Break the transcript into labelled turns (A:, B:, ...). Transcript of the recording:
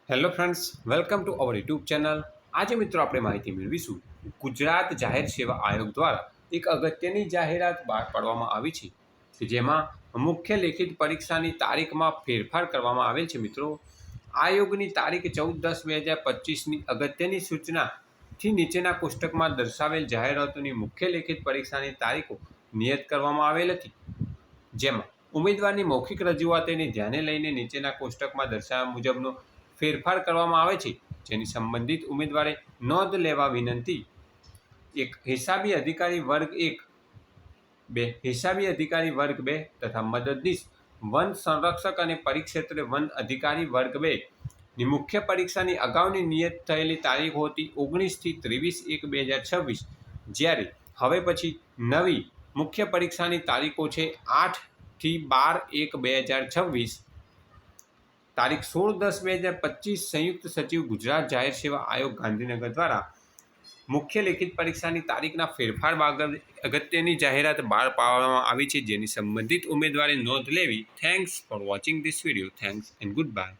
A: Hello friends, welcome to our YouTube channel. આજે મિત્રો આપણે માહિતી મેળવીશું. ગુજરાત જાહેર સેવા આયોગ દ્વારા એક અગત્યની જાહેરાત બહાર પાડવામાં આવી છે કે જેમાં મુખ્ય લેખિત પરીક્ષાની તારીખમાં ફેરફાર કરવામાં આવેલ છે. મિત્રો, આયોગની તારીખ 14/10/2025ની અગત્યની સૂચનાથી નીચેના કોષ્ટકમાં દર્શાવેલ જાહેરાતોની મુખ્ય લેખિત પરીક્ષાની તારીખો નિયત કરવામાં આવેલ હતી, જેમાં ઉમેદવારની મૌખિક રજૂઆતને ધ્યાને લઈને નીચેના કોષ્ટકમાં દર્શાવ્યા મુજબનો ફેરફાર કરવામાં આવે છે, જેની સંબંધિત ઉમેદવારે નોંધ લેવા વિનંતી. 1. હિસાબી અધિકારી વર્ગ 1, 2. હિસાબી અધિકારી વર્ગ 2 તથા મદદનીશ વન સંરક્ષક અને પરિક્ષેત્ર વન અધિકારી વર્ગ 2 ની મુખ્ય પરીક્ષાની અગાઉની નિયત થયેલી તારીખો હતી 19 થી 23/1/2026, જ્યારે હવે પછી નવી મુખ્ય પરીક્ષાની તારીખો છે 8 થી 12/1/2026. તારીખ 16/10/2025 સંયુક્ત સચિવ ગુજરાત જાહેર સેવા આયોગ ગાંધીનગર દ્વારા મુખ્ય લેખિત પરીક્ષાની તારીખના ફેરફાર બાબતે અગત્યની જાહેરાત બહાર પાડવામાં આવી છે, જેની સંબંધિત ઉમેદવારે નોંધ લેવી. Thanks for watching this video. Thanks and good bye.